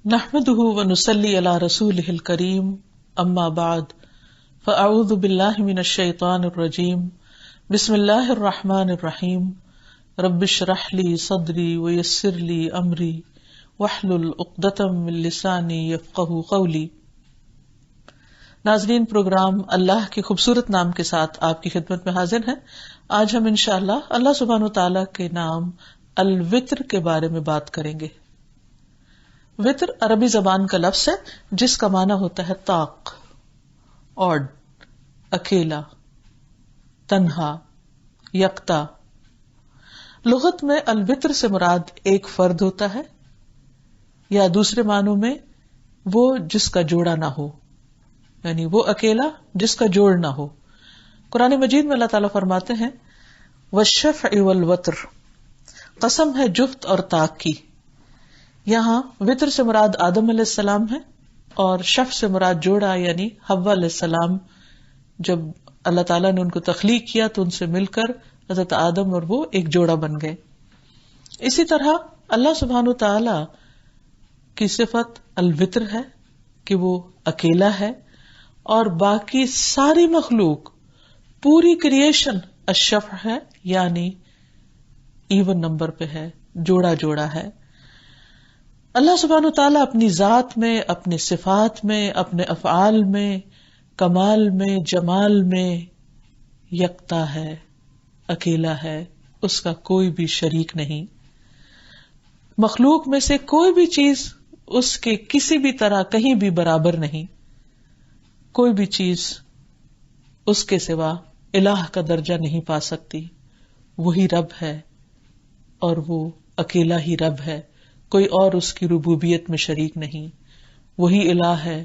نحمده ونصلي على رسوله الكريم اما بعد فاعوذ بالله من الشيطان الرجيم بسم الله الرحمن الرحيم رب اشرح لي صدري ويسر لي امري واحلل عقدة من لساني يفقهوا قولي۔ ناظرین، پروگرام اللہ کے خوبصورت نام کے ساتھ آپ کی خدمت میں حاضر ہیں۔ آج ہم انشاءاللہ اللہ سبحانہ وتعالی کے نام الوتر کے بارے میں بات کریں گے۔ وطر عربی زبان کا لفظ ہے جس کا معنی ہوتا ہے طاق، اوڈ، اکیلا، تنہا، یکتا۔ لغت میں الوتر سے مراد ایک فرد ہوتا ہے، یا دوسرے معنوں میں وہ جس کا جوڑا نہ ہو، یعنی وہ اکیلا جس کا جوڑ نہ ہو۔ قرآن مجید میں اللہ تعالیٰ فرماتے ہیں والشفع والوتر، قسم ہے جفت اور طاق کی۔ یہاں وطر سے مراد آدم علیہ السلام ہے، اور شف سے مراد جوڑا یعنی حوا علیہ السلام۔ جب اللہ تعالیٰ نے ان کو تخلیق کیا تو ان سے مل کر حضرت آدم اور وہ ایک جوڑا بن گئے۔ اسی طرح اللہ سبحانہ تعالیٰ کی صفت الوتر ہے کہ وہ اکیلا ہے، اور باقی ساری مخلوق، پوری کریشن الشفع ہے، یعنی ایون نمبر پہ ہے، جوڑا جوڑا ہے۔ اللہ سبحانہ تعالیٰ اپنی ذات میں، اپنے صفات میں، اپنے افعال میں، کمال میں، جمال میں یکتا ہے، اکیلا ہے، اس کا کوئی بھی شریک نہیں۔ مخلوق میں سے کوئی بھی چیز اس کے کسی بھی طرح کہیں بھی برابر نہیں۔ کوئی بھی چیز اس کے سوا الہ کا درجہ نہیں پا سکتی۔ وہی رب ہے اور وہ اکیلا ہی رب ہے، کوئی اور اس کی ربوبیت میں شریک نہیں۔ وہی الہ ہے،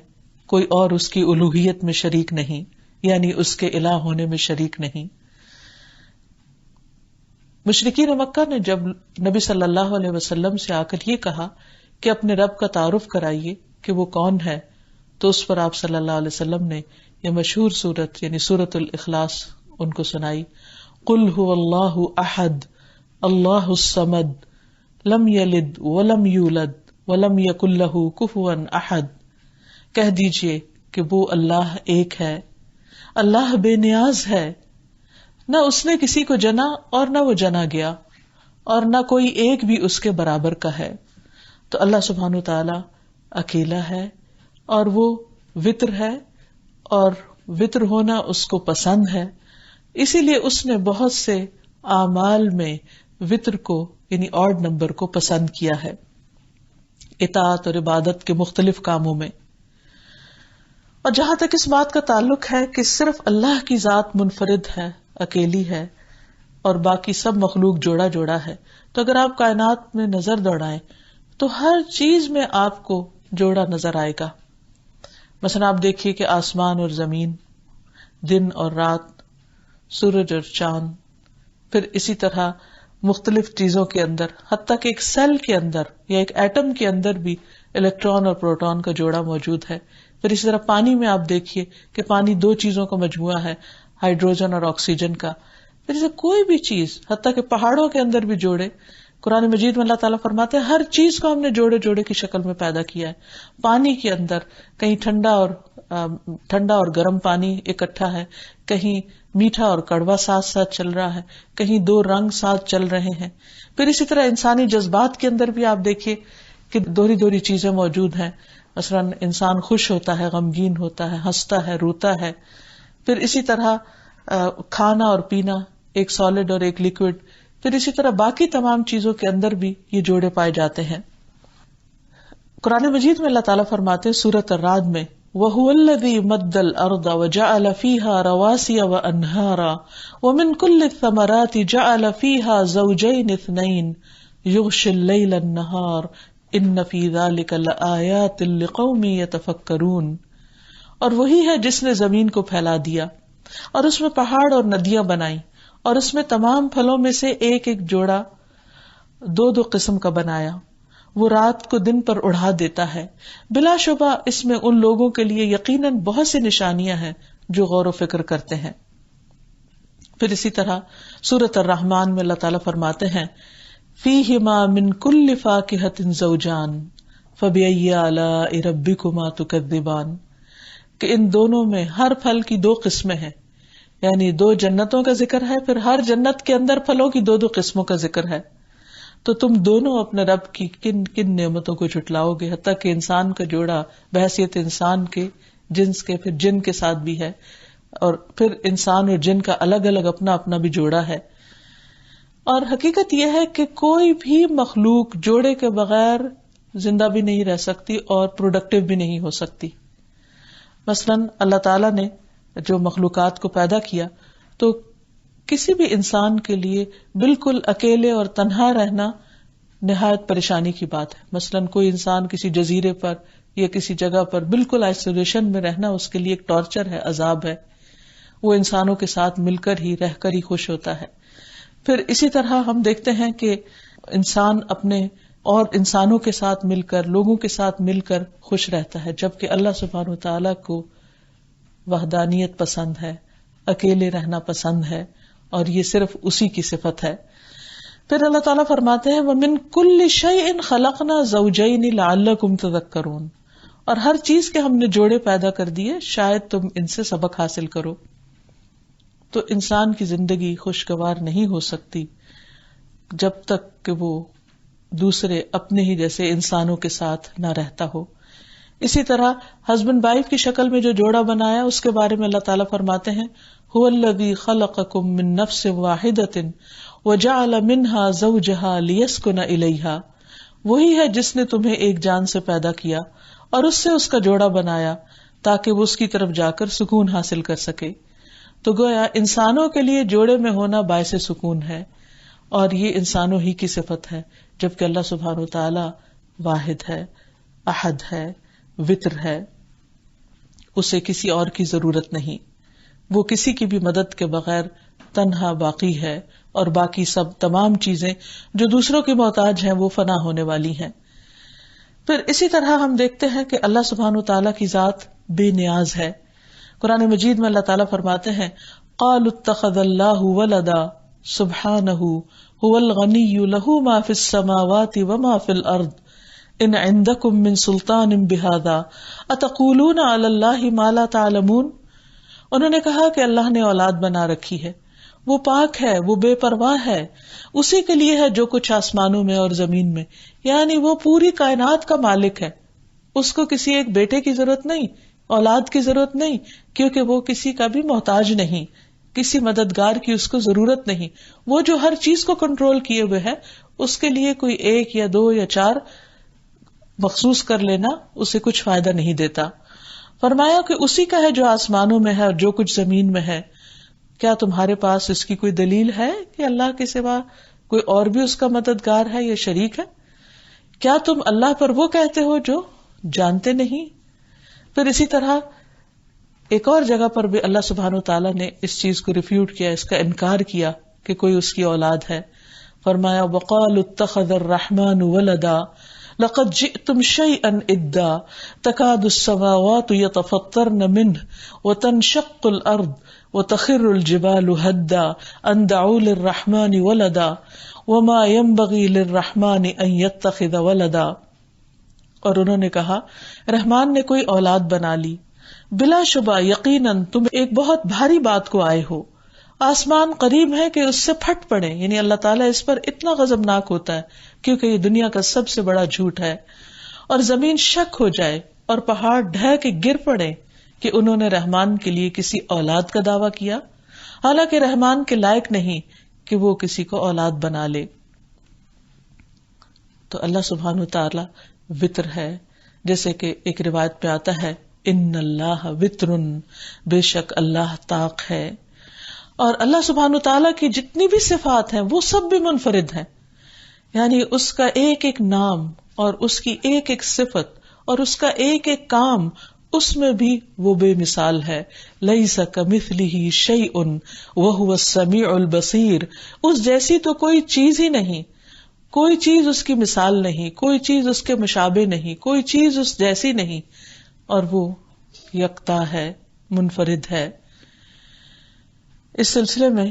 کوئی اور اس کی الوہیت میں شریک نہیں، یعنی اس کے الہ ہونے میں شریک نہیں۔ مشرکین مکہ نے جب نبی صلی اللہ علیہ وسلم سے آ کر یہ کہا کہ اپنے رب کا تعارف کرائیے کہ وہ کون ہے، تو اس پر آپ صلی اللہ علیہ وسلم نے یہ مشہور سورت یعنی سورۃ الاخلاص ان کو سنائی۔ قل هو اللہ احد اللہ الصمد لم یلد ولم یولد ولم یکن لہ کفوا احد۔ کہہ دیجئے کہ وہ اللہ ایک ہے، اللہ بے نیاز ہے، نہ اس نے کسی کو جنا اور نہ وہ جنا گیا، اور نہ کوئی ایک بھی اس کے برابر کا ہے۔ تو اللہ سبحانہ تعالی اکیلا ہے، اور وہ وطر ہے، اور وطر ہونا اس کو پسند ہے۔ اسی لیے اس نے بہت سے اعمال میں وطر کو یعنی آڈ نمبر کو پسند کیا ہے، اطاعت اور عبادت کے مختلف کاموں میں۔ اور جہاں تک اس بات کا تعلق ہے کہ صرف اللہ کی ذات منفرد ہے، اکیلی ہے، اور باقی سب مخلوق جوڑا جوڑا ہے، تو اگر آپ کائنات میں نظر دوڑائیں تو ہر چیز میں آپ کو جوڑا نظر آئے گا۔ مثلا آپ دیکھیے کہ آسمان اور زمین، دن اور رات، سورج اور چاند، پھر اسی طرح مختلف چیزوں کے اندر، حتیٰ کہ ایک سیل کے اندر یا ایک ایٹم کے اندر بھی الیکٹران اور پروٹون کا جوڑا موجود ہے۔ پھر اسی طرح پانی میں آپ دیکھیے کہ پانی دو چیزوں کا مجموعہ ہے، ہائیڈروجن اور آکسیجن کا۔ پھر اسے کوئی بھی چیز، حتیٰ کہ پہاڑوں کے اندر بھی جوڑے، قرآن مجید میں اللہ تعالیٰ فرماتے ہیں ہر چیز کو ہم نے جوڑے جوڑے کی شکل میں پیدا کیا ہے۔ پانی کے اندر کہیں ٹھنڈا اور گرم پانی اکٹھا ہے، کہیں میٹھا اور کڑوا ساتھ ساتھ چل رہا ہے، کہیں دو رنگ ساتھ چل رہے ہیں۔ پھر اسی طرح انسانی جذبات کے اندر بھی آپ دیکھیے کہ دوہری دوہری چیزیں موجود ہیں۔ مثلا انسان خوش ہوتا ہے، غمگین ہوتا ہے، ہنستا ہے، روتا ہے۔ پھر اسی طرح کھانا اور پینا، ایک سالڈ اور ایک لیکوڈ۔ پھر اسی طرح باقی تمام چیزوں کے اندر بھی یہ جوڑے پائے جاتے ہیں۔ قرآن مجید میں اللہ تعالیٰ فرماتے ہیں سورۃ الرعد میں وَهُوَ الَّذِي مَدَّ الْأَرْضَ وَجَعَلَ فِيهَا رَوَاسِيَ وَأَنْهَارًا وَمِنْ كُلِّ الثَّمَرَاتِ جَعَلَ فِيهَا زَوْجَيْنِ اثْنَيْنِ يُغْشِي اللَّيْلَ النَّهَارَ إِنَّ فِي ذَلِكَ لَآيَاتٍ لِقَوْمٍ يَتَفَكَّرُونَ۔ اور وہی ہے جس نے زمین کو پھیلا دیا اور اس میں پہاڑ اور ندیاں بنائیں، اور اس میں تمام پھلوں میں سے ایک ایک جوڑا دو دو قسم کا بنایا۔ وہ رات کو دن پر اڑا دیتا ہے، بلا شبہ اس میں ان لوگوں کے لیے یقیناً بہت سی نشانیاں ہیں جو غور و فکر کرتے ہیں۔ پھر اسی طرح سورۃ الرحمن میں اللہ تعالیٰ فرماتے ہیں فیہما من کل فاکہۃ زوجان فَبِأَيِّ آلَاءِ رَبِّكُمَا تُكَذِّبَانِ، کہ ان دونوں میں ہر پھل کی دو قسمیں ہیں، یعنی دو جنتوں کا ذکر ہے، پھر ہر جنت کے اندر پھلوں کی دو دو قسموں کا ذکر ہے، تو تم دونوں اپنے رب کی کن کن نعمتوں کو جھٹلاؤ گے؟ حتیٰ کہ انسان کا جوڑا بحیثیت انسان کے، جنس کے، پھر جن کے ساتھ بھی ہے، اور پھر انسان اور جن کا الگ الگ اپنا اپنا بھی جوڑا ہے. اور حقیقت یہ ہے کہ کوئی بھی مخلوق جوڑے کے بغیر زندہ بھی نہیں رہ سکتی اور پروڈکٹیو بھی نہیں ہو سکتی. مثلاً اللہ تعالیٰ نے جو مخلوقات کو پیدا کیا تو کسی بھی انسان کے لیے بالکل اکیلے اور تنہا رہنا نہایت پریشانی کی بات ہے. مثلاً کوئی انسان کسی جزیرے پر یا کسی جگہ پر بالکل آئسولیشن میں رہنا اس کے لیے ایک ٹارچر ہے، عذاب ہے. وہ انسانوں کے ساتھ مل کر ہی رہ کر ہی خوش ہوتا ہے. پھر اسی طرح ہم دیکھتے ہیں کہ انسان اپنے اور انسانوں کے ساتھ مل کر، لوگوں کے ساتھ مل کر خوش رہتا ہے، جبکہ اللہ سبحانہ و تعالیٰ کو وحدانیت پسند ہے، اکیلے رہنا پسند ہے، اور یہ صرف اسی کی صفت ہے. پھر اللہ تعالیٰ فرماتے ہیں وَمِن كُلِّ شَيْءٍ خَلَقْنَا زَوْجَيْنِ لَعَلَّكُمْ تَذَكَّرُونَ، اور ہر چیز کے ہم نے جوڑے پیدا کر دیے شاید تم ان سے سبق حاصل کرو. تو انسان کی زندگی خوشگوار نہیں ہو سکتی جب تک کہ وہ دوسرے اپنے ہی جیسے انسانوں کے ساتھ نہ رہتا ہو. اسی طرح ہسبینڈ وائف کی شکل میں جو جوڑا بنایا اس کے بارے میں اللہ تعالیٰ فرماتے ہیں هو الذی خلقکم من نفس واحدۃ وجعل منها زوجها لیسکن الیہا، وہی ہے جس نے تمہیں ایک جان سے پیدا کیا اور اس سے اس کا جوڑا بنایا تاکہ وہ اس کی طرف جا کر سکون حاصل کر سکے. تو گویا انسانوں کے لیے جوڑے میں ہونا باعث سکون ہے، اور یہ انسانوں ہی کی صفت ہے، جبکہ اللہ سبحانہ و تعالی واحد ہے، احد ہے، وتر ہے، اسے کسی اور کی ضرورت نہیں. وہ کسی کی بھی مدد کے بغیر تنہا باقی ہے، اور باقی سب تمام چیزیں جو دوسروں کی محتاج ہیں وہ فنا ہونے والی ہیں. پھر اسی طرح ہم دیکھتے ہیں کہ اللہ سبحانہ وتعالیٰ کی ذات بے نیاز ہے. قرآن مجید میں اللہ تعالیٰ فرماتے ہیں قالوا اتخذ اللہ ولدا سبحانہ هو الغنی لہ ما فی السماوات وما فی الارض ان عندکم من سلطان بہذا اتقولون علی اللہ ما لا تعلمون. انہوں نے کہا کہ اللہ نے اولاد بنا رکھی ہے، وہ پاک ہے، وہ بے پرواہ ہے، اسی کے لیے ہے جو کچھ آسمانوں میں اور زمین میں، یعنی وہ پوری کائنات کا مالک ہے. اس کو کسی ایک بیٹے کی ضرورت نہیں، اولاد کی ضرورت نہیں، کیونکہ وہ کسی کا بھی محتاج نہیں، کسی مددگار کی اس کو ضرورت نہیں. وہ جو ہر چیز کو کنٹرول کیے ہوئے ہے، اس کے لیے کوئی ایک یا دو یا چار مخصوص کر لینا اسے کچھ فائدہ نہیں دیتا. فرمایا کہ اسی کا ہے جو آسمانوں میں ہے اور جو کچھ زمین میں ہے. کیا تمہارے پاس اس کی کوئی دلیل ہے کہ اللہ کے سوا کوئی اور بھی اس کا مددگار ہے یا شریک ہے؟ کیا تم اللہ پر وہ کہتے ہو جو جانتے نہیں؟ پھر اسی طرح ایک اور جگہ پر بھی اللہ سبحانہ وتعالیٰ نے اس چیز کو ریفیوٹ کیا، اس کا انکار کیا کہ کوئی اس کی اولاد ہے. فرمایا وَقَالُوا اتَّخَذَ الرَّحْمَنُ وَلَدًا لَقَدْ جِئْتُمْ شَيْئًا إِدًّا تَكَادُ السَّمَاوَاتُ يَتَفَطَّرْنَ مِنْهُ وَتَنشَقُّ الْأَرْضُ وَتَخِرُّ الْجِبَالُ هَدًّا أَن دَعَوْا لِلرَّحْمَنِ وَلَدًا وَمَا يَنبَغِي لِلرَّحْمَنِ أَن يَتَّخِذَ وَلَدًا. اور انہوں نے کہا رحمان نے کوئی اولاد بنا لی. بلا شبہ یقیناً تم ایک بہت بھاری بات کو آئے ہو. آسمان قریب ہے کہ اس سے پھٹ پڑے، یعنی اللہ تعالیٰ اس پر اتنا غضبناک ہوتا ہے کیونکہ یہ دنیا کا سب سے بڑا جھوٹ ہے. اور زمین شک ہو جائے اور پہاڑ ڈھہ کے گر پڑے کہ انہوں نے رحمان کے لیے کسی اولاد کا دعویٰ کیا، حالانکہ رحمان کے لائق نہیں کہ وہ کسی کو اولاد بنا لے. تو اللہ سبحانہ وتعالی وتر ہے، جیسے کہ ایک روایت پہ آتا ہے ان اللہ وترن، بے شک اللہ طاق ہے. اور اللہ سبحانہ وتعالی کی جتنی بھی صفات ہیں وہ سب بھی منفرد ہیں، یعنی اس کا ایک ایک نام اور اس کی ایک ایک صفت اور اس کا ایک ایک کام، اس میں بھی وہ بے مثال ہے. لیس کمثلہ شیء وہو السمیع البصیر، اس جیسی تو کوئی چیز ہی نہیں، کوئی چیز اس کی مثال نہیں، کوئی چیز اس کے مشابہ نہیں، کوئی چیز اس جیسی نہیں، اور وہ یکتا ہے، منفرد ہے. اس سلسلے میں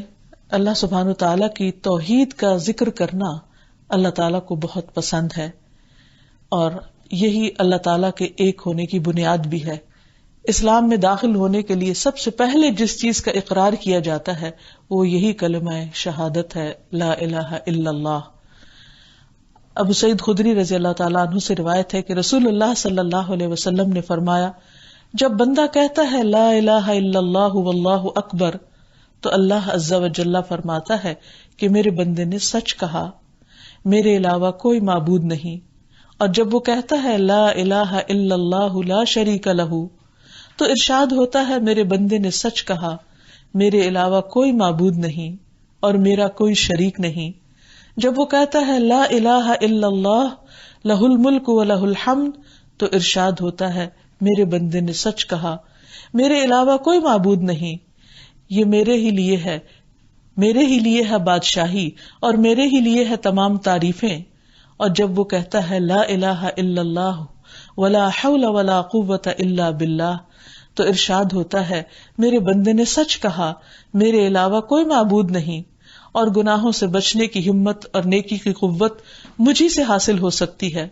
اللہ سبحانہ وتعالیٰ کی توحید کا ذکر کرنا اللہ تعالیٰ کو بہت پسند ہے، اور یہی اللہ تعالیٰ کے ایک ہونے کی بنیاد بھی ہے. اسلام میں داخل ہونے کے لیے سب سے پہلے جس چیز کا اقرار کیا جاتا ہے وہ یہی کلمہ شہادت ہے، لا الہ الا اللہ. ابو سعید خدری رضی اللہ تعالیٰ عنہ سے روایت ہے کہ رسول اللہ صلی اللہ علیہ وسلم نے فرمایا، جب بندہ کہتا ہے لا الہ الا اللہ واللہ اکبر تو اللہ عز و جل فرماتا ہے کہ میرے بندے نے سچ کہا، میرے علاوہ کوئی معبود نہیں. اور جب وہ کہتا ہے لا الہ الا اللہ لا شریک لہ تو ارشاد ہوتا ہے میرے بندے نے سچ کہا، میرے علاوہ کوئی معبود نہیں اور میرا کوئی شریک نہیں. جب وہ کہتا ہے لا الہ الا اللہ لہ الملک و لہ الحمد تو ارشاد ہوتا ہے میرے بندے نے سچ کہا، میرے علاوہ کوئی معبود نہیں، یہ میرے ہی لیے ہے بادشاہی اور میرے ہی لیے ہے تمام تعریفیں. اور جب وہ کہتا ہے لا الہ الا اللہ ولا حول ولا قوت الا باللہ تو ارشاد ہوتا ہے میرے بندے نے سچ کہا، میرے علاوہ کوئی معبود نہیں اور گناہوں سے بچنے کی ہمت اور نیکی کی قوت مجھی سے حاصل ہو سکتی ہے.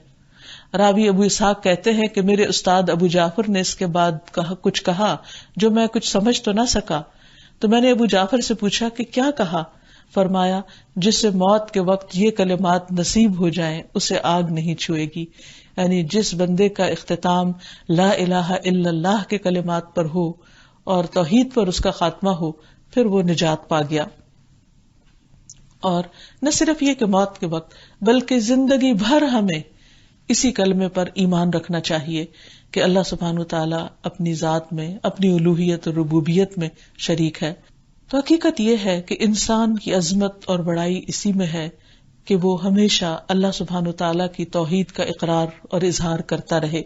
راوی ابو اسحاق کہتے ہیں کہ میرے استاد ابو جعفر نے اس کے بعد کچھ کہا جو میں کچھ سمجھ تو نہ سکا، تو میں نے ابو جعفر سے پوچھا کہ کیا کہا؟ فرمایا جس سے موت کے وقت یہ کلمات نصیب ہو جائیں اسے آگ نہیں چھوئے گی. یعنی جس بندے کا اختتام لا الہ الا اللہ کے کلمات پر ہو اور توحید پر اس کا خاتمہ ہو پھر وہ نجات پا گیا. اور نہ صرف یہ کہ موت کے وقت بلکہ زندگی بھر ہمیں اسی کلمے پر ایمان رکھنا چاہیے کہ اللہ سبحانہ وتعالی اپنی ذات میں، اپنی الوہیت اور ربوبیت میں شریک ہے. تو حقیقت یہ ہے کہ انسان کی عظمت اور بڑائی اسی میں ہے کہ وہ ہمیشہ اللہ سبحانہ وتعالی کی توحید کا اقرار اور اظہار کرتا رہے.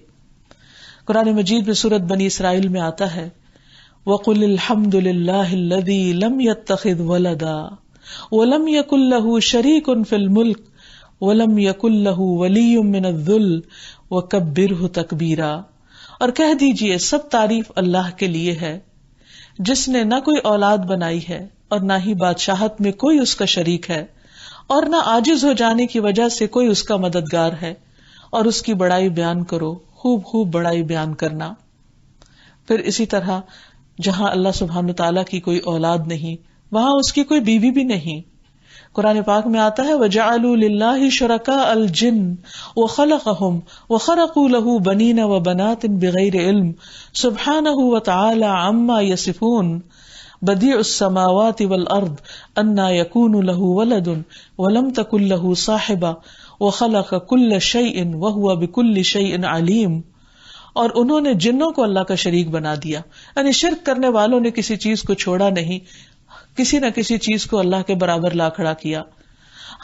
قرآن مجید میں سورۃ بنی اسرائیل میں آتا ہے وَقُلِ الْحَمْدُ لِلَّهِ الَّذِي لَمْ يَتَّخِذْ وَلَدًا وَلَمْ يَكُنْ لَهُ شَرِيكٌ فِي الْمُلْكِ وَلَمْ يَكُنْ لَهُ وَلِيٌّ مِّنَ الذُّلِّ وَكَبِّرْهُ تَكْبِيرًا. اور کہہ دیجئے سب تعریف اللہ کے لیے ہے جس نے نہ کوئی اولاد بنائی ہے اور نہ ہی بادشاہت میں کوئی اس کا شریک ہے اور نہ عاجز ہو جانے کی وجہ سے کوئی اس کا مددگار ہے، اور اس کی بڑائی بیان کرو، خوب خوب بڑائی بیان کرنا. پھر اسی طرح جہاں اللہ سبحانہ تعالیٰ کی کوئی اولاد نہیں وہاں اس کی کوئی بیوی بھی نہیں. قرآن پاک میں آتا ہے وَجَعَلُوا لِلَّهِ شُرَكَاءَ الْجِنَّ وَخَلَقَهُمْ وَخَرَقُوا لَهُ بَنِينَ وَبَنَاتٍ بِغَيْرِ عِلْمٍ سُبْحَانَهُ وَتَعَالَى عَمَّا يَصِفُونَ بَدِيعُ السَّمَاوَاتِ وَالْأَرْضِ أَنَّى يَكُونُ لَهُ وَلَدٌ وَلَمْ تَكُن لَهُ صَاحِبَةٌ وَخَلَقَ كُلَّ شَيْءٍ وَهُوَ بِكُلِّ شَيْءٍ عَلِيمٌ. اور انہوں نے جنوں کو اللہ کا شریک بنا دیا، یعنی شرک کرنے والوں نے کسی چیز کو چھوڑا نہیں، کسی نہ کسی چیز کو اللہ کے برابر لا کھڑا کیا،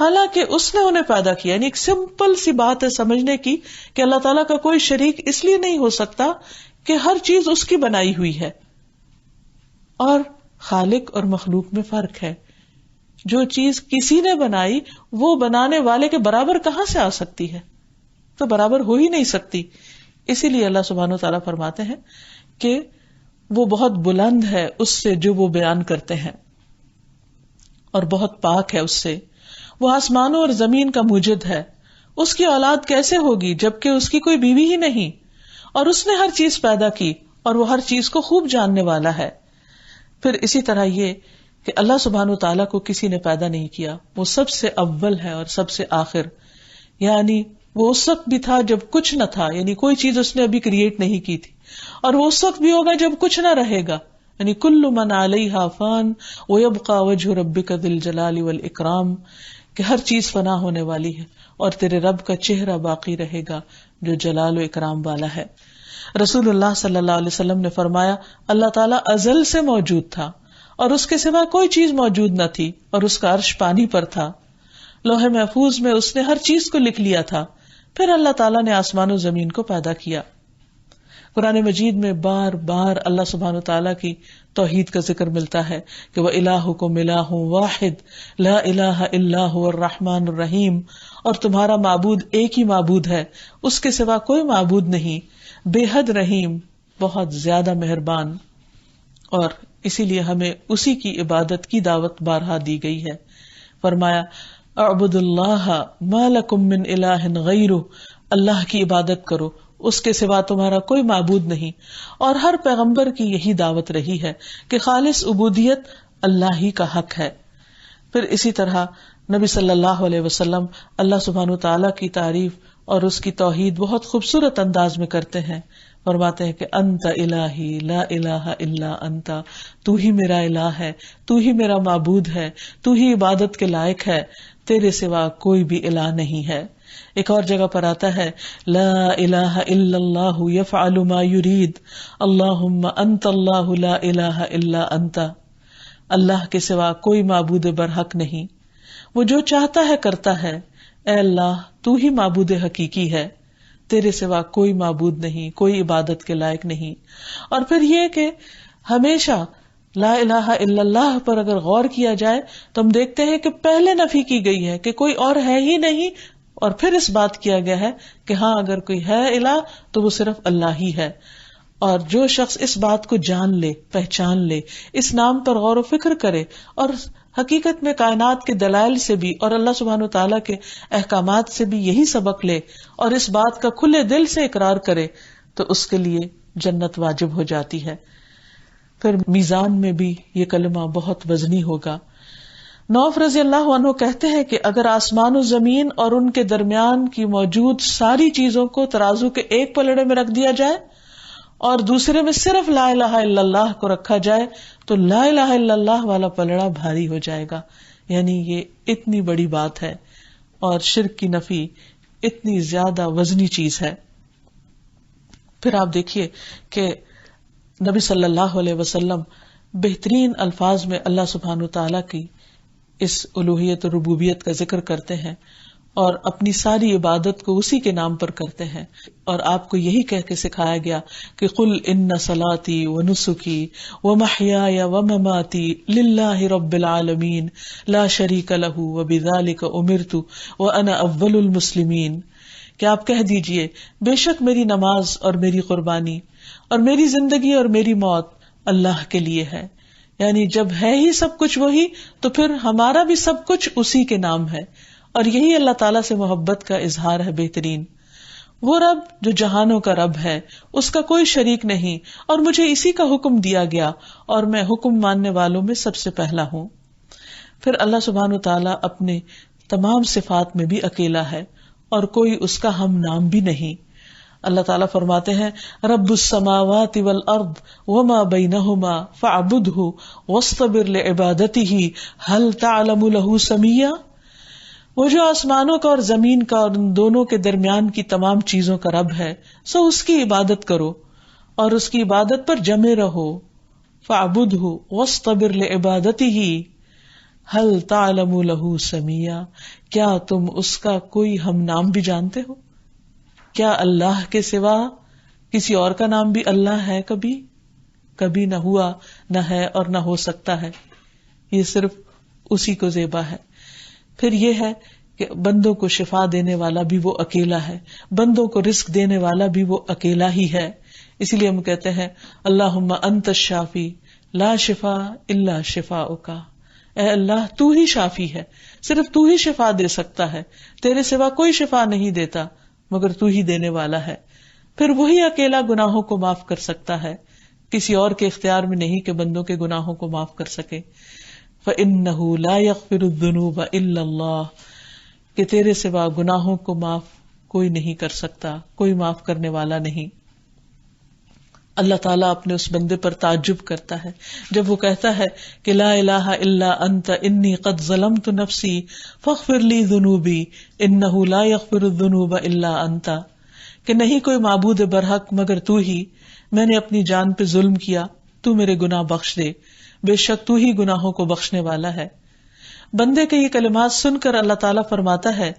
حالانکہ اس نے انہیں پیدا کیا. یعنی ایک سمپل سی بات ہے سمجھنے کی کہ اللہ تعالیٰ کا کوئی شریک اس لیے نہیں ہو سکتا کہ ہر چیز اس کی بنائی ہوئی ہے. اور خالق اور مخلوق میں فرق ہے. جو چیز کسی نے بنائی وہ بنانے والے کے برابر کہاں سے آ سکتی ہے؟ تو برابر ہو ہی نہیں سکتی. اسی لیے اللہ سبحانہ وتعالیٰ فرماتے ہیں کہ وہ بہت بلند ہے اس سے جو وہ بیان کرتے ہیں اور بہت پاک ہے اس سے. وہ آسمانوں اور زمین کا موجد ہے. اس کی اولاد کیسے ہوگی جبکہ اس کی کوئی بیوی ہی نہیں؟ اور اس نے ہر چیز پیدا کی اور وہ ہر چیز کو خوب جاننے والا ہے. پھر اسی طرح یہ کہ اللہ سبحانہ وتعالیٰ کو کسی نے پیدا نہیں کیا، وہ سب سے اول ہے اور سب سے آخر. یعنی وہ اس وقت بھی تھا جب کچھ نہ تھا، یعنی کوئی چیز اس نے ابھی کریٹ نہیں کی تھی، اور وہ اس وقت بھی ہوگا جب کچھ نہ رہے گا. یعنی کل من علیہا فان ویبقى وجہ ربک ذی الجلال والاکرام، کہ ہر چیز فنا ہونے والی ہے اور تیرے رب کا چہرہ باقی رہے گا جو جلال و اکرام والا ہے. رسول اللہ صلی اللہ علیہ وسلم نے فرمایا اللہ تعالیٰ ازل سے موجود تھا اور اس کے سوا کوئی چیز موجود نہ تھی، اور اس کا عرش پانی پر تھا. لوح محفوظ میں اس نے ہر چیز کو لکھ لیا تھا. پھر اللہ تعالیٰ نے آسمان و زمین کو پیدا کیا. قرآن مجید میں بار بار اللہ سبحانہ وتعالیٰ کی توحید کا ذکر ملتا ہے کہ وَإِلَٰهُكُمْ إِلَٰهٌ وَاحِدٌ لَا إِلَٰهَ إِلَّا هُوَ الرَّحْمَٰنُ الرَّحِيمُ. اور تمہارا معبود ایک ہی معبود ہے، اس کے سوا کوئی معبود نہیں، بے حد رحیم، بہت زیادہ مہربان. اور اسی لیے ہمیں اسی کی عبادت کی دعوت بارہا دی گئی ہے. فرمایا اعبدوا اللہ ما لکم من الہ غیرہ اللہ کی عبادت کرو، اس کے سوا تمہارا کوئی معبود نہیں. اور ہر پیغمبر کی یہی دعوت رہی ہے کہ خالص عبودیت اللہ ہی کا حق ہے. پھر اسی طرح نبی صلی اللہ علیہ وسلم اللہ سبحانہ تعالیٰ کی تعریف اور اس کی توحید بہت خوبصورت انداز میں کرتے ہیں. فرماتے ہیں کہ انت الہی لا الہ الا انت، تو ہی میرا الہ ہے، تو ہی میرا معبود ہے، تو ہی عبادت کے لائق ہے، تیرے سوا کوئی بھی الہ نہیں ہے. ایک اور جگہ پر آتا ہے لا الہ الا اللہ یفعل ما یرید اللہم انت اللہ لا الہ الا انت. اللہ کے سوا کوئی معبود برحق نہیں، وہ جو چاہتا ہے کرتا ہے. اے اللہ تو ہی معبود حقیقی ہے، تیرے سوا کوئی معبود نہیں، کوئی عبادت کے لائق نہیں. اور پھر یہ کہ ہمیشہ لا الہ الا اللہ پر اگر غور کیا جائے تو ہم دیکھتے ہیں کہ پہلے نفی کی گئی ہے کہ کوئی اور ہے ہی نہیں، اور پھر اس بات کیا گیا ہے کہ ہاں اگر کوئی ہے الہ تو وہ صرف اللہ ہی ہے. اور جو شخص اس بات کو جان لے، پہچان لے، اس نام پر غور و فکر کرے اور حقیقت میں کائنات کے دلائل سے بھی اور اللہ سبحانہ وتعالیٰ کے احکامات سے بھی یہی سبق لے اور اس بات کا کھلے دل سے اقرار کرے تو اس کے لیے جنت واجب ہو جاتی ہے. پھر میزان میں بھی یہ کلمہ بہت وزنی ہوگا. نوف رضی اللہ عنہ کہتے ہیں کہ اگر آسمان و زمین اور ان کے درمیان کی موجود ساری چیزوں کو ترازو کے ایک پلڑے میں رکھ دیا جائے اور دوسرے میں صرف لا الہ الا اللہ کو رکھا جائے تو لا الہ الا اللہ والا پلڑا بھاری ہو جائے گا. یعنی یہ اتنی بڑی بات ہے اور شرک کی نفی اتنی زیادہ وزنی چیز ہے. پھر آپ دیکھیے کہ نبی صلی اللہ علیہ وسلم بہترین الفاظ میں اللہ سبحانہ تعالیٰ کی اس الوہیت اور ربوبیت کا ذکر کرتے ہیں اور اپنی ساری عبادت کو اسی کے نام پر کرتے ہیں. اور آپ کو یہی کہہ کے سکھایا گیا کہ قل ان صلاتی ونسکی ومحیای ومماتی للہ رب العالمین لا شریک لہ وبذلک امرت وانا اول المسلمین. کہ آپ کہہ دیجئے بے شک میری نماز اور میری قربانی اور میری زندگی اور میری موت اللہ کے لیے ہے. یعنی جب ہے ہی سب کچھ وہی تو پھر ہمارا بھی سب کچھ اسی کے نام ہے. اور یہی اللہ تعالیٰ سے محبت کا اظہار ہے بہترین. وہ رب جو جہانوں کا رب ہے، اس کا کوئی شریک نہیں، اور مجھے اسی کا حکم دیا گیا اور میں حکم ماننے والوں میں سب سے پہلا ہوں. پھر اللہ سبحانہ تعالیٰ اپنے تمام صفات میں بھی اکیلا ہے اور کوئی اس کا ہم نام بھی نہیں. اللہ تعالیٰ فرماتے ہیں رب السماوات والارض وما بینہما فاعبدہ واصطبر لعبادتہ هل تعلم له سمیہ. وہ جو آسمانوں کا اور زمین کا اور ان دونوں کے درمیان کی تمام چیزوں کا رب ہے، سو اس کی عبادت کرو اور اس کی عبادت پر جمے رہو. فاعبدہ واصطبر لعبادتہ هل تعلم له سمیہ. کیا تم اس کا کوئی ہم نام بھی جانتے ہو؟ کیا اللہ کے سوا کسی اور کا نام بھی اللہ ہے؟ کبھی نہ ہوا، نہ ہے اور نہ ہو سکتا ہے. یہ صرف اسی کو زیبا ہے. پھر یہ ہے کہ بندوں کو شفا دینے والا بھی وہ اکیلا ہے، بندوں کو رزق دینے والا بھی وہ اکیلا ہی ہے. اسی لیے ہم کہتے ہیں اللہم انت الشافی لا شفا الا شفاؤک. اے اللہ تو ہی شافی ہے، صرف تو ہی شفا دے سکتا ہے، تیرے سوا کوئی شفا نہیں دیتا مگر تو ہی دینے والا ہے. پھر وہی اکیلا گناہوں کو معاف کر سکتا ہے، کسی اور کے اختیار میں نہیں کہ بندوں کے گناہوں کو معاف کر سکے. فَإِنَّهُ لَا يَغْفِرُ الذُّنُوبَ إِلَّا اللَّهُ. کہ تیرے سوا گناہوں کو معاف کوئی نہیں کر سکتا، کوئی معاف کرنے والا نہیں. اللہ تعالیٰ اپنے اس بندے پر تعجب کرتا ہے جب وہ کہتا ہے کہ لا الہ الا انت انی قد ظلمت نفسی فاغفر لی ذنوبی انہ لا یغفر الذنوب الا انت. کہ نہیں کوئی معبود برحق مگر تو ہی، میں نے اپنی جان پہ ظلم کیا، تو میرے گناہ بخش دے، بے شک تو ہی گناہوں کو بخشنے والا ہے. بندے کے یہ کلمات سن کر اللہ تعالیٰ فرماتا ہے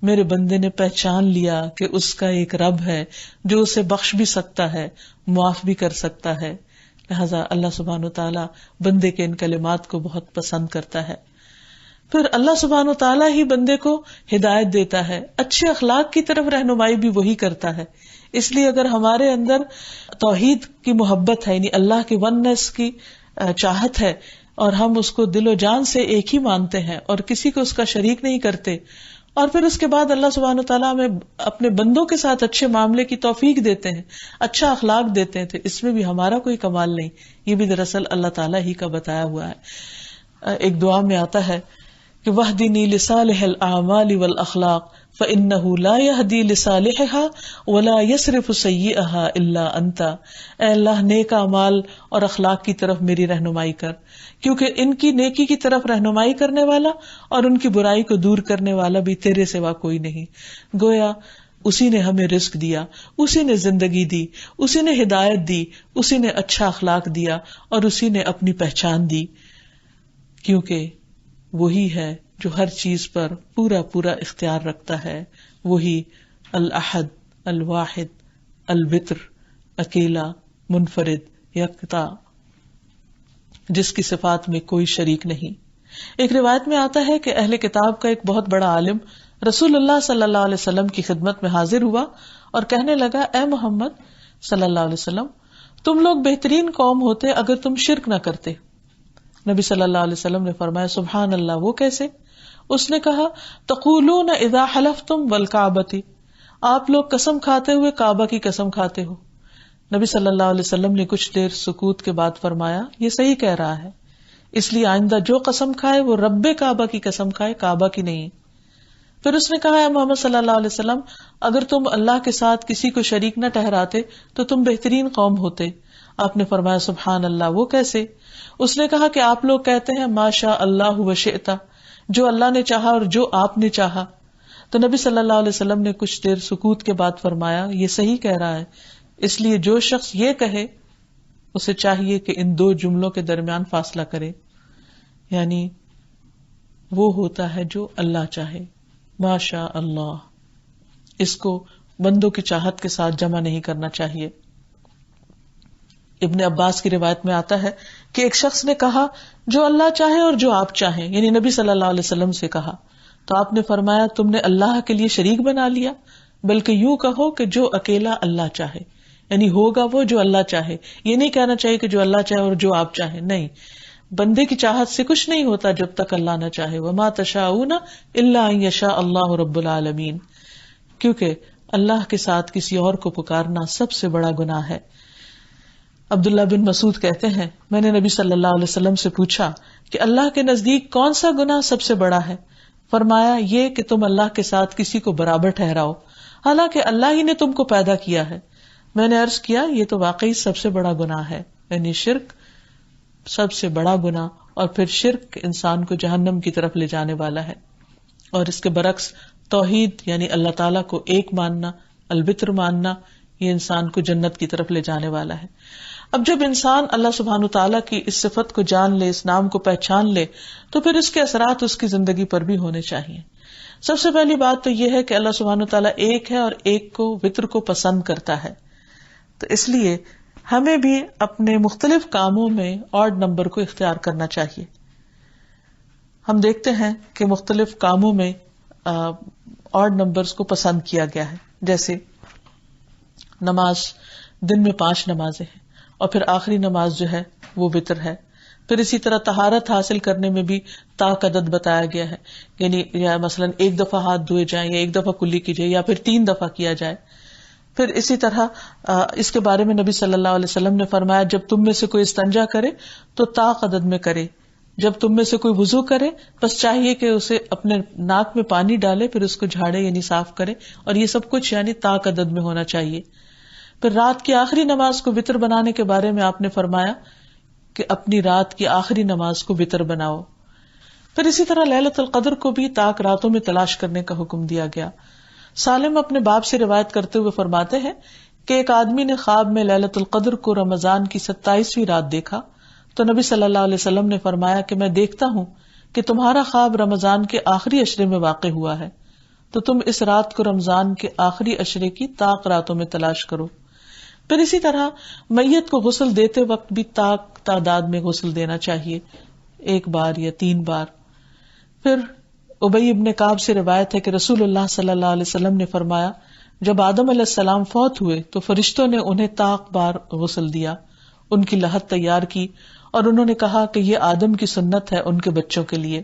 میرے بندے نے پہچان لیا کہ اس کا ایک رب ہے جو اسے بخش بھی سکتا ہے، معاف بھی کر سکتا ہے. لہذا اللہ سبحانہ و تعالیٰ بندے کے ان کلمات کو بہت پسند کرتا ہے. پھر اللہ سبحانہ و تعالیٰ ہی بندے کو ہدایت دیتا ہے، اچھے اخلاق کی طرف رہنمائی بھی وہی کرتا ہے. اس لیے اگر ہمارے اندر توحید کی محبت ہے، یعنی اللہ کی وننس کی چاہت ہے، اور ہم اس کو دل و جان سے ایک ہی مانتے ہیں اور کسی کو اس کا شریک نہیں کرتے، اور پھر اس کے بعد اللہ سبحانہ وتعالیٰ ہمیں اپنے بندوں کے ساتھ اچھے معاملے کی توفیق دیتے ہیں، اچھا اخلاق دیتے ہیں، تو اس میں بھی ہمارا کوئی کمال نہیں، یہ بھی دراصل اللہ تعالیٰ ہی کا بتایا ہوا ہے۔ ایک دعا میں آتا ہے کہ وَاهْدِنِي لِصَالِحِ الْأَعْمَالِ وَالْأَخْلَاقِ فَإِنَّهُ لَا يَهْدِي لِصَالِحِهَا وَلَا يَصْرِفُ سَيِّئَهَا إِلَّا أَنْتَ۔ اے اللہ نیک اعمال اور اخلاق کی طرف میری رہنمائی کر، کیونکہ ان کی نیکی کی طرف رہنمائی کرنے والا اور ان کی برائی کو دور کرنے والا بھی تیرے سوا کوئی نہیں۔ گویا اسی نے ہمیں رزق دیا، اسی نے زندگی دی، اسی نے ہدایت دی، اسی نے اچھا اخلاق دیا اور اسی نے اپنی پہچان دی، کیونکہ وہی ہے جو ہر چیز پر پورا پورا اختیار رکھتا ہے، وہی الاحد، الواحد، الوتر، اکیلا، منفرد، یکتا، جس کی صفات میں کوئی شریک نہیں۔ ایک روایت میں آتا ہے کہ اہل کتاب کا ایک بہت بڑا عالم رسول اللہ صلی اللہ علیہ وسلم کی خدمت میں حاضر ہوا اور کہنے لگا، اے محمد صلی اللہ علیہ وسلم، تم لوگ بہترین قوم ہوتے اگر تم شرک نہ کرتے۔ نبی صلی اللہ علیہ وسلم نے فرمایا، سبحان اللہ، وہ کیسے؟ اس نے کہا، تقولون اذا حلفتم والکعبۃ، آپ لوگ قسم کھاتے ہوئے کعبہ کی قسم کھاتے ہو۔ نبی صلی اللہ علیہ وسلم نے کچھ دیر سکوت کے بعد فرمایا، یہ صحیح کہہ رہا ہے، اس لیے آئندہ جو قسم کھائے وہ رب کعبہ کی قسم کھائے، کعبہ کی نہیں۔ پھر اس نے کہا، اے محمد صلی اللہ علیہ وسلم، اگر تم اللہ کے ساتھ کسی کو شریک نہ ٹھہراتے تو تم بہترین قوم ہوتے۔ آپ نے فرمایا، سبحان اللہ، وہ کیسے؟ اس نے کہا کہ آپ لوگ کہتے ہیں ما شاء اللہ وشئت، جو اللہ نے چاہا اور جو آپ نے چاہا۔ تو نبی صلی اللہ علیہ وسلم نے کچھ دیر سکوت کے بعد فرمایا، یہ صحیح کہہ رہا ہے، اس لیے جو شخص یہ کہے اسے چاہیے کہ ان دو جملوں کے درمیان فاصلہ کرے، یعنی وہ ہوتا ہے جو اللہ چاہے، ما شاء اللہ، اس کو بندوں کی چاہت کے ساتھ جمع نہیں کرنا چاہیے۔ ابن عباس کی روایت میں آتا ہے کہ ایک شخص نے کہا، جو اللہ چاہے اور جو آپ چاہیں، یعنی نبی صلی اللہ علیہ وسلم سے کہا، تو آپ نے فرمایا، تم نے اللہ کے لیے شریک بنا لیا، بلکہ یوں کہو کہ جو اکیلا اللہ چاہے، یعنی ہوگا وہ جو اللہ چاہے۔ یہ نہیں کہنا چاہیے کہ جو اللہ چاہے اور جو آپ چاہیں، نہیں، بندے کی چاہت سے کچھ نہیں ہوتا جب تک اللہ نہ چاہے۔ وما تشاءون الا ان یشاء اللہ رب العالمین، کیونکہ اللہ کے ساتھ کسی اور کو پکارنا سب سے بڑا گناہ ہے۔ عبداللہ بن مسعود کہتے ہیں، میں نے نبی صلی اللہ علیہ وسلم سے پوچھا کہ اللہ کے نزدیک کون سا گناہ سب سے بڑا ہے؟ فرمایا، یہ کہ تم اللہ کے ساتھ کسی کو برابر ٹھہراؤ، حالانکہ اللہ ہی نے تم کو پیدا کیا ہے۔ میں نے عرض کیا، یہ تو واقعی سب سے بڑا گناہ ہے، یعنی شرک سب سے بڑا گناہ، اور پھر شرک انسان کو جہنم کی طرف لے جانے والا ہے، اور اس کے برعکس توحید یعنی اللہ تعالیٰ کو ایک ماننا، الوتر ماننا، یہ انسان کو جنت کی طرف لے جانے والا ہے۔ اب جب انسان اللہ سبحانہ تعالیٰ کی اس صفت کو جان لے، اس نام کو پہچان لے، تو پھر اس کے اثرات اس کی زندگی پر بھی ہونے چاہیے۔ سب سے پہلی بات تو یہ ہے کہ اللہ سبحانہ تعالیٰ ایک ہے اور ایک کو، وتر کو پسند کرتا ہے، تو اس لیے ہمیں بھی اپنے مختلف کاموں میں آڈ نمبر کو اختیار کرنا چاہیے۔ ہم دیکھتے ہیں کہ مختلف کاموں میں آڈ نمبرز کو پسند کیا گیا ہے، جیسے نماز، دن میں 5 نمازیں ہیں، اور پھر آخری نماز جو ہے وہ وتر ہے۔ پھر اسی طرح طہارت حاصل کرنے میں بھی طاق عدد بتایا گیا ہے، یعنی یا مثلاً 1 دفعہ ہاتھ دھوئے جائیں یا 1 دفعہ کلی کی جائے یا پھر 3 دفعہ کیا جائے۔ پھر اسی طرح اس کے بارے میں نبی صلی اللہ علیہ وسلم نے فرمایا، جب تم میں سے کوئی استنجا کرے تو طاق عدد میں کرے، جب تم میں سے کوئی وضو کرے بس چاہیے کہ اسے اپنے ناک میں پانی ڈالے، پھر اس کو جھاڑے یعنی صاف کرے، اور یہ سب کچھ یعنی طاق عدد میں ہونا چاہیے۔ پھر رات کی آخری نماز کو وتر بنانے کے بارے میں آپ نے فرمایا کہ اپنی رات کی آخری نماز کو وتر بناؤ۔ پھر اسی طرح لیلۃ القدر کو بھی طاق راتوں میں تلاش کرنے کا حکم دیا گیا۔ سالم اپنے باپ سے روایت کرتے ہوئے فرماتے ہیں کہ ایک آدمی نے خواب میں لیلۃ القدر کو رمضان کی 27ویں رات دیکھا، تو نبی صلی اللہ علیہ وسلم نے فرمایا کہ میں دیکھتا ہوں کہ تمہارا خواب رمضان کے آخری عشرے میں واقع ہوا ہے، تو تم اس رات کو رمضان کے آخری عشرے کی طاق راتوں میں تلاش کرو۔ پھر اسی طرح میت کو غسل دیتے وقت بھی طاق تعداد میں غسل دینا چاہیے، 1 بار یا 3 بار۔ پھر ابی ابن کعب سے روایت ہے کہ رسول اللہ صلی اللہ علیہ وسلم نے فرمایا، جب آدم علیہ السلام فوت ہوئے تو فرشتوں نے انہیں طاق بار غسل دیا، ان کی لحد تیار کی، اور انہوں نے کہا کہ یہ آدم کی سنت ہے ان کے بچوں کے لیے۔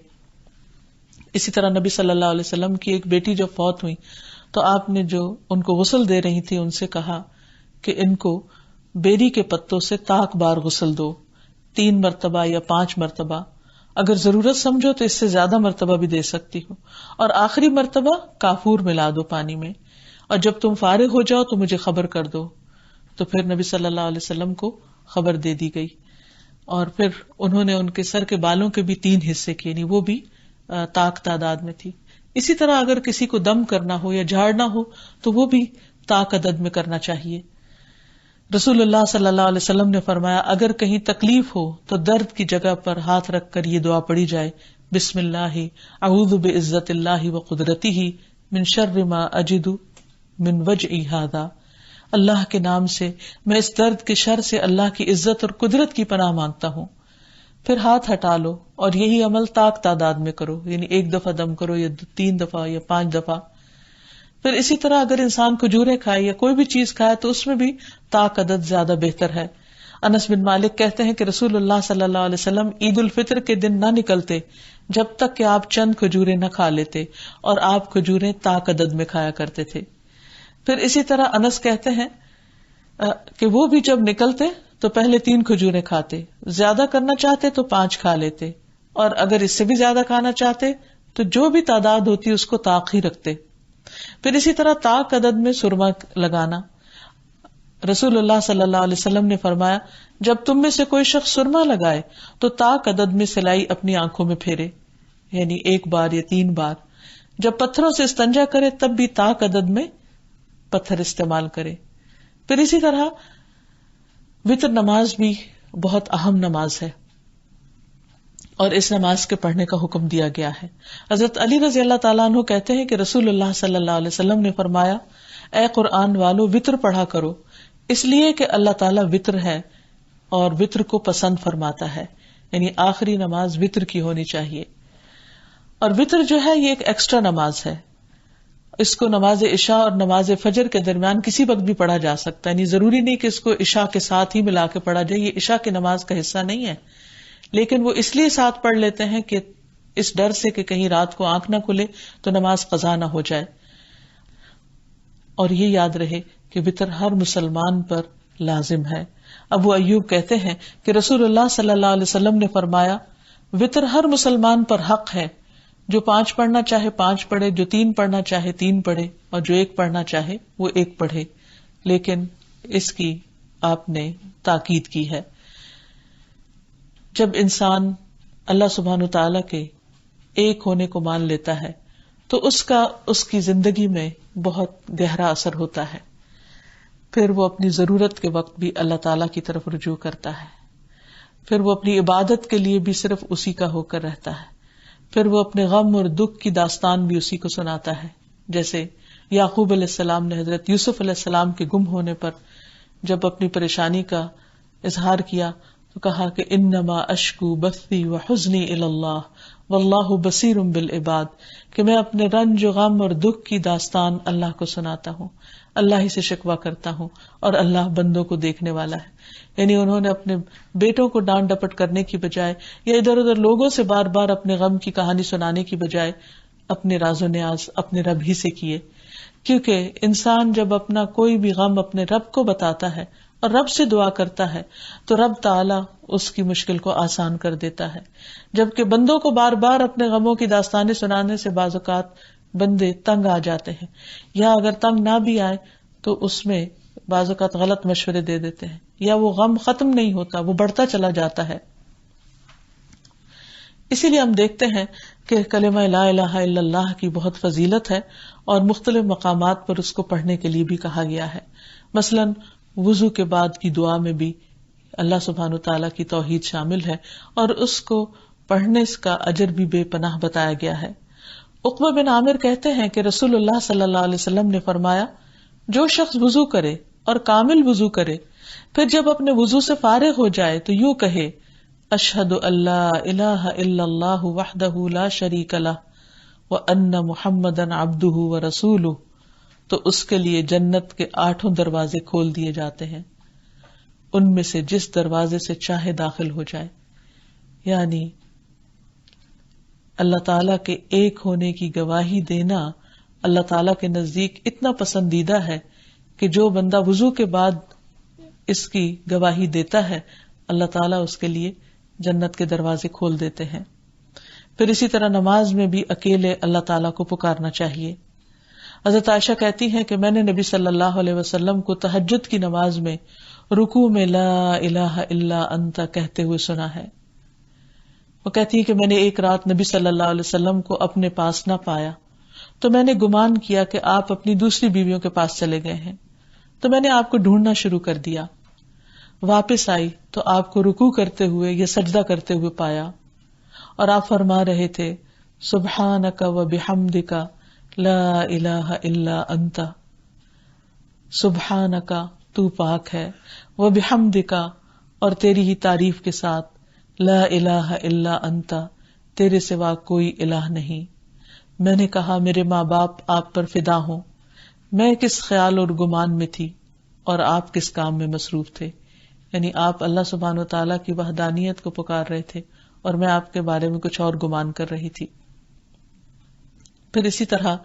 اسی طرح نبی صلی اللہ علیہ وسلم کی ایک بیٹی جب فوت ہوئی تو آپ نے جو ان کو غسل دے رہی تھی ان سے کہا کہ ان کو بیری کے پتوں سے طاق بار غسل دو، 3 مرتبہ یا 5 مرتبہ، اگر ضرورت سمجھو تو اس سے زیادہ مرتبہ بھی دے سکتی ہو، اور آخری مرتبہ کافور ملا دو پانی میں، اور جب تم فارغ ہو جاؤ تو مجھے خبر کر دو۔ تو پھر نبی صلی اللہ علیہ وسلم کو خبر دے دی گئی، اور پھر انہوں نے ان کے سر کے بالوں کے بھی 3 حصے کیے، یعنی وہ بھی طاق تعداد میں تھی۔ اسی طرح اگر کسی کو دم کرنا ہو یا جھاڑنا ہو تو وہ بھی طاق عدد میں کرنا چاہیے۔ رسول اللہ صلی اللہ علیہ وسلم نے فرمایا اگر کہیں تکلیف ہو تو درد کی جگہ پر ہاتھ رکھ کر یہ دعا پڑھی جائے، بسم اللہ اعوذ بعزت اللہ وقدرتہ من شر ما اجد من وجعی ھذا، اللہ کے نام سے میں اس درد کے شر سے اللہ کی عزت اور قدرت کی پناہ مانگتا ہوں۔ پھر ہاتھ ہٹا لو اور یہی عمل طاق تعداد میں کرو، یعنی 1 دفعہ دم کرو یا 3 دفعہ یا 5 دفعہ۔ پھر اسی طرح اگر انسان کھجوریں کھائے یا کوئی بھی چیز کھائے تو اس میں بھی طاق عدد زیادہ بہتر ہے۔ انس بن مالک کہتے ہیں کہ رسول اللہ صلی اللہ علیہ وسلم عید الفطر کے دن نہ نکلتے جب تک کہ آپ چند کھجوریں نہ کھا لیتے، اور آپ کھجوریں طاق عدد میں کھایا کرتے تھے۔ پھر اسی طرح انس کہتے ہیں کہ وہ بھی جب نکلتے تو پہلے 3 کھجوریں کھاتے، زیادہ کرنا چاہتے تو 5 کھا لیتے، اور اگر اس سے بھی زیادہ کھانا چاہتے تو جو بھی تعداد ہوتی اس کو طاق ہی رکھتے۔ پھر اسی طرح طاق عدد میں سرما لگانا، رسول اللہ صلی اللہ علیہ وسلم نے فرمایا جب تم میں سے کوئی شخص سرما لگائے تو طاق عدد میں سلائی اپنی آنکھوں میں پھیرے، یعنی 1 بار یا 3 بار۔ جب پتھروں سے استنجا کرے تب بھی طاق عدد میں پتھر استعمال کرے۔ پھر اسی طرح وتر نماز بھی بہت اہم نماز ہے، اور اس نماز کے پڑھنے کا حکم دیا گیا ہے۔ حضرت علی رضی اللہ تعالیٰ عنہ کہتے ہیں کہ رسول اللہ صلی اللہ علیہ وسلم نے فرمایا اے قرآن والو وتر پڑھا کرو، اس لیے کہ اللہ تعالیٰ وتر ہے اور وتر کو پسند فرماتا ہے، یعنی آخری نماز وتر کی ہونی چاہیے۔ اور وتر جو ہے یہ ایک ایکسٹرا نماز ہے، اس کو نماز عشاء اور نماز فجر کے درمیان کسی وقت بھی پڑھا جا سکتا ہے، یعنی ضروری نہیں کہ اس کو عشاء کے ساتھ ہی ملا کے پڑھا جائے، یہ عشاء کی نماز کا حصہ نہیں ہے، لیکن وہ اس لیے ساتھ پڑھ لیتے ہیں کہ اس ڈر سے کہ کہیں رات کو آنکھ نہ کھلے تو نماز قضا نہ ہو جائے۔ اور یہ یاد رہے کہ وتر ہر مسلمان پر لازم ہے۔ ابو ایوب کہتے ہیں کہ رسول اللہ صلی اللہ علیہ وسلم نے فرمایا وتر ہر مسلمان پر حق ہے، جو 5 پڑھنا چاہے 5 پڑھے، جو 3 پڑھنا چاہے 3 پڑھے، اور جو 1 پڑھنا چاہے وہ 1 پڑھے، لیکن اس کی آپ نے تاکید کی ہے۔ جب انسان اللہ سبحانہ تعالیٰ کے ایک ہونے کو مان لیتا ہے تو اس کی زندگی میں بہت گہرا اثر ہوتا ہے، پھر وہ اپنی ضرورت کے وقت بھی اللہ تعالیٰ کی طرف رجوع کرتا ہے، پھر وہ اپنی عبادت کے لیے بھی صرف اسی کا ہو کر رہتا ہے، پھر وہ اپنے غم اور دکھ کی داستان بھی اسی کو سناتا ہے، جیسے یعقوب علیہ السلام نے حضرت یوسف علیہ السلام کے گم ہونے پر جب اپنی پریشانی کا اظہار کیا تو کہا کہ انما اشکو بثی وحزنی الی اللہ واللہ بصیر بالعباد، کہ میں اپنے رنج و غم اور دکھ کی داستان اللہ کو سناتا ہوں، اللہ ہی سے شکوہ کرتا ہوں، اور اللہ بندوں کو دیکھنے والا ہے۔ یعنی انہوں نے اپنے بیٹوں کو ڈانٹ ڈپٹ کرنے کی بجائے یا ادھر ادھر لوگوں سے بار بار اپنے غم کی کہانی سنانے کی بجائے اپنے راز و نیاز اپنے رب ہی سے کیے، کیونکہ انسان جب اپنا کوئی بھی غم اپنے رب کو بتاتا ہے اور رب سے دعا کرتا ہے تو رب تعالیٰ اس کی مشکل کو آسان کر دیتا ہے، جبکہ بندوں کو بار بار اپنے غموں کی داستانیں سنانے سے بعض اوقات بندے تنگ آ جاتے ہیں، یا اگر تنگ نہ بھی آئے تو اس میں بعض اوقات غلط مشورے دے دیتے ہیں، یا وہ غم ختم نہیں ہوتا، وہ بڑھتا چلا جاتا ہے۔ اسی لیے ہم دیکھتے ہیں کہ کلمہ لا الہ الا اللہ کی بہت فضیلت ہے، اور مختلف مقامات پر اس کو پڑھنے کے لیے بھی کہا گیا ہے۔ مثلاً وضو کے بعد کی دعا میں بھی اللہ سبحانہ تعالیٰ کی توحید شامل ہے، اور اس کو پڑھنے کا اجر بھی بے پناہ بتایا گیا ہے۔ عقبہ بن عامر کہتے ہیں کہ رسول اللہ صلی اللہ علیہ وسلم نے فرمایا جو شخص وضو کرے اور کامل وضو کرے، پھر جب اپنے وضو سے فارغ ہو جائے تو یوں کہے اشہد ان لا الہ الا اللہ وحدہ لا شریک لہ وان محمدا عبدہ ورسولہ، تو اس کے لیے جنت کے 8 دروازے کھول دیے جاتے ہیں، ان میں سے جس دروازے سے چاہے داخل ہو جائے۔ یعنی اللہ تعالیٰ کے ایک ہونے کی گواہی دینا اللہ تعالیٰ کے نزدیک اتنا پسندیدہ ہے کہ جو بندہ وضو کے بعد اس کی گواہی دیتا ہے اللہ تعالیٰ اس کے لیے جنت کے دروازے کھول دیتے ہیں. پھر اسی طرح نماز میں بھی اکیلے اللہ تعالیٰ کو پکارنا چاہیے. حضرت عائشہ کہتی ہیں کہ میں نے نبی صلی اللہ علیہ وسلم کو تہجد کی نماز میں رکوع میں لا الہ الا انت کہتے ہوئے سنا ہے. وہ کہتی ہے کہ میں نے ایک رات نبی صلی اللہ علیہ وسلم کو اپنے پاس نہ پایا تو میں نے گمان کیا کہ آپ اپنی دوسری بیویوں کے پاس چلے گئے ہیں، تو میں نے آپ کو ڈھونڈنا شروع کر دیا. واپس آئی تو آپ کو رکوع کرتے ہوئے یا سجدہ کرتے ہوئے پایا اور آپ فرما رہے تھے سبحانک و بحمدک لا الہ الا انت. سبحانک تو پاک ہے، و بحمدک اور تیری ہی تعریف کے ساتھ، لا الہ الا انت تیرے سوا کوئی الہ نہیں. میں نے کہا میرے ماں باپ آپ پر فدا ہوں، میں کس خیال اور گمان میں تھی اور آپ کس کام میں مصروف تھے. یعنی آپ اللہ سبحانہ و تعالیٰ کی وحدانیت کو پکار رہے تھے اور میں آپ کے بارے میں کچھ اور گمان کر رہی تھی. پھر اسی طرح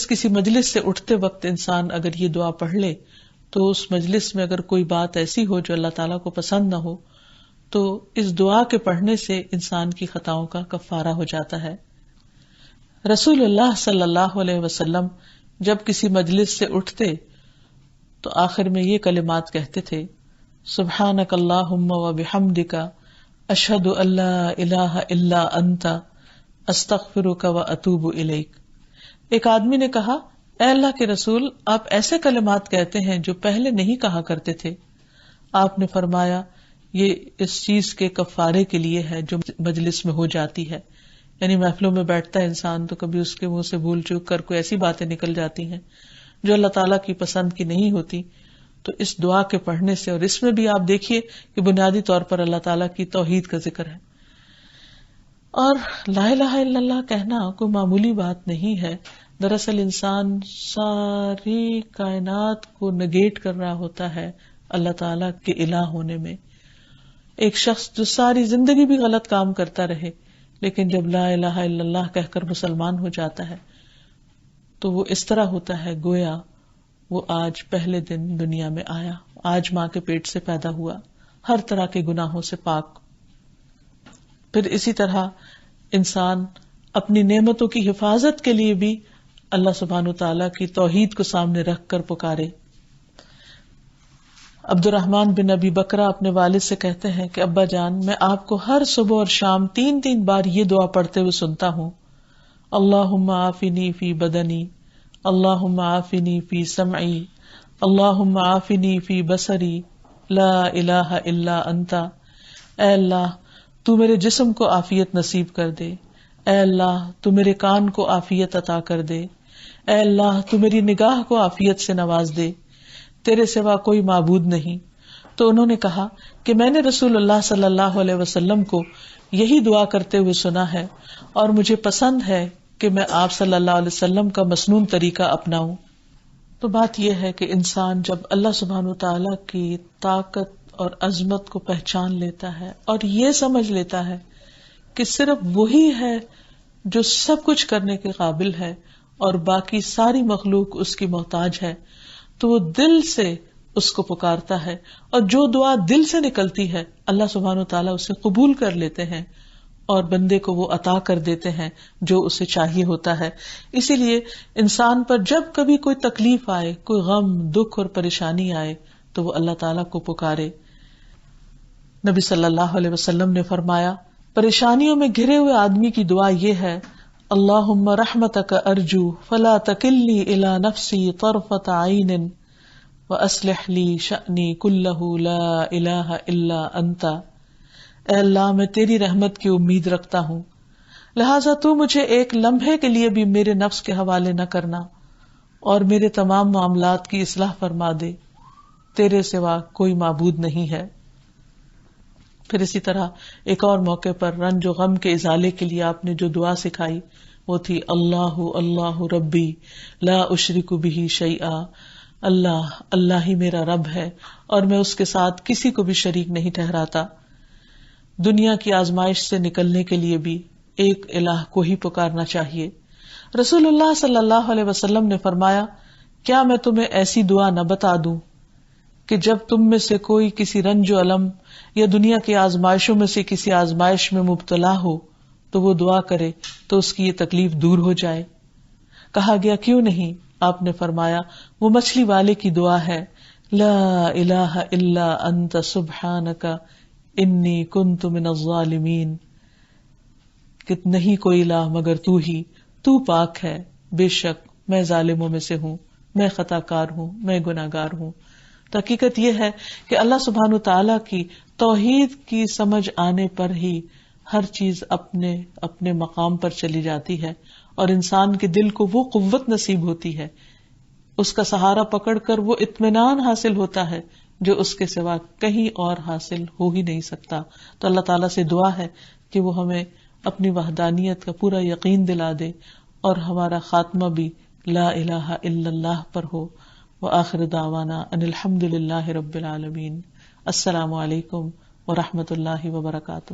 کسی مجلس سے اٹھتے وقت انسان اگر یہ دعا پڑھ لے تو اس مجلس میں اگر کوئی بات ایسی ہو جو اللہ تعالیٰ کو پسند نہ ہو تو اس دعا کے پڑھنے سے انسان کی خطاؤں کا کفارہ ہو جاتا ہے. رسول اللہ صلی اللہ علیہ وسلم جب کسی مجلس سے اٹھتے تو آخر میں یہ کلمات کہتے تھے سبحانک اللہم و بحمدک اشہد ان لا الہ الا انت استغفرک و اتوب الیک. ایک آدمی نے کہا اے اللہ کے رسول آپ ایسے کلمات کہتے ہیں جو پہلے نہیں کہا کرتے تھے. آپ نے فرمایا یہ اس چیز کے کفارے کے لیے ہے جو مجلس میں ہو جاتی ہے. یعنی محفلوں میں بیٹھتا ہے انسان تو کبھی اس کے منہ سے بھول چوک کر کوئی ایسی باتیں نکل جاتی ہیں جو اللہ تعالیٰ کی پسند کی نہیں ہوتی، تو اس دعا کے پڑھنے سے، اور اس میں بھی آپ دیکھیے کہ بنیادی طور پر اللہ تعالیٰ کی توحید کا ذکر ہے. اور لا الہ الا اللہ کہنا کوئی معمولی بات نہیں ہے. دراصل انسان ساری کائنات کو نگیٹ کر رہا ہوتا ہے اللہ تعالیٰ کے الہ ہونے میں. ایک شخص جو ساری زندگی بھی غلط کام کرتا رہے لیکن جب لا الہ الا اللہ کہہ کر مسلمان ہو جاتا ہے تو وہ اس طرح ہوتا ہے گویا وہ آج پہلے دن دنیا میں آیا، آج ماں کے پیٹ سے پیدا ہوا، ہر طرح کے گناہوں سے پاک. پھر اسی طرح انسان اپنی نعمتوں کی حفاظت کے لیے بھی اللہ سبحانہ تعالیٰ کی توحید کو سامنے رکھ کر پکارے. عبد الرحمن بن ابی بکرہ اپنے والد سے کہتے ہیں کہ ابا جان میں آپ کو ہر صبح اور شام 3 بار یہ دعا پڑھتے ہوئے سنتا ہوں اللہم عافنی فی بدنی، اللہم عافنی فی سمعی، اللہم عافنی فی بصری، لا الہ الا انت. اے اللہ تو میرے جسم کو عافیت نصیب کر دے، اے اللہ تو میرے کان کو عافیت عطا کر دے، اے اللہ تو میری نگاہ کو عافیت سے نواز دے، تیرے سوا کوئی معبود نہیں. تو انہوں نے کہا کہ میں نے رسول اللہ صلی اللہ علیہ وسلم کو یہی دعا کرتے ہوئے سنا ہے اور مجھے پسند ہے کہ میں آپ صلی اللہ علیہ وسلم کا مسنون طریقہ اپناؤں. تو بات یہ ہے کہ انسان جب اللہ سبحانہ وتعالی کی طاقت اور عظمت کو پہچان لیتا ہے اور یہ سمجھ لیتا ہے کہ صرف وہی ہے جو سب کچھ کرنے کے قابل ہے اور باقی ساری مخلوق اس کی محتاج ہے، تو وہ دل سے اس کو پکارتا ہے اور جو دعا دل سے نکلتی ہے اللہ سبحانہ وتعالی اسے قبول کر لیتے ہیں اور بندے کو وہ عطا کر دیتے ہیں جو اسے چاہیے ہوتا ہے. اسی لیے انسان پر جب کبھی کوئی تکلیف آئے، کوئی غم، دکھ اور پریشانی آئے تو وہ اللہ تعالیٰ کو پکارے. نبی صلی اللہ علیہ وسلم نے فرمایا پریشانیوں میں گھرے ہوئے آدمی کی دعا یہ ہے اللہم رحمتک ارجو فلا تکلنی الی نفسی طرفۃ عین واصلح لی شأنی کلہ لا الہ الا انت. اے اللہ میں تیری رحمت کی امید رکھتا ہوں، لہٰذا تو مجھے ایک لمحے کے لیے بھی میرے نفس کے حوالے نہ کرنا اور میرے تمام معاملات کی اصلاح فرما دے، تیرے سوا کوئی معبود نہیں ہے. پھر اسی طرح ایک اور موقع پر رنج و غم کے ازالے کے لیے آپ نے جو دعا سکھائی وہ تھی اللہ اللہ ربی لا اشرک بہ شیئا. اللہ اللہ ہی میرا رب ہے اور میں اس کے ساتھ کسی کو بھی شریک نہیں ٹھہراتا. دنیا کی آزمائش سے نکلنے کے لیے بھی ایک الہ کو ہی پکارنا چاہیے۔ رسول اللہ صلی اللہ علیہ وسلم نے فرمایا، کیا میں تمہیں ایسی دعا نہ بتا دوں کہ جب تم میں سے کوئی کسی رنج و الم یا دنیا کی آزمائشوں میں سے کسی آزمائش میں مبتلا ہو تو وہ دعا کرے تو اس کی یہ تکلیف دور ہو جائے۔ کہا گیا کیوں نہیں؟ آپ نے فرمایا وہ مچھلی والے کی دعا ہے، لا الہ الا انت سبحانک انی کنت من الظالمین، کہ نہیں کوئی الہ مگر تو ہی، تو پاک ہے، بے شک میں ظالموں میں سے ہوں، میں خطا کار ہوں، میں گناہ گار ہوں۔ تو حقیقت یہ ہے کہ اللہ سبحانہ وتعالیٰ کی توحید کی سمجھ آنے پر ہی ہر چیز اپنے اپنے مقام پر چلی جاتی ہے، اور انسان کے دل کو وہ قوت نصیب ہوتی ہے، اس کا سہارا پکڑ کر وہ اطمینان حاصل ہوتا ہے جو اس کے سوا کہیں اور حاصل ہو ہی نہیں سکتا۔ تو اللہ تعالیٰ سے دعا ہے کہ وہ ہمیں اپنی وحدانیت کا پورا یقین دلا دے اور ہمارا خاتمہ بھی لا الہ الا اللہ پر ہو۔ وآخر دعوانا ان الحمد للہ رب العالمین۔ السلام علیکم ورحمۃ اللہ وبرکاتہ۔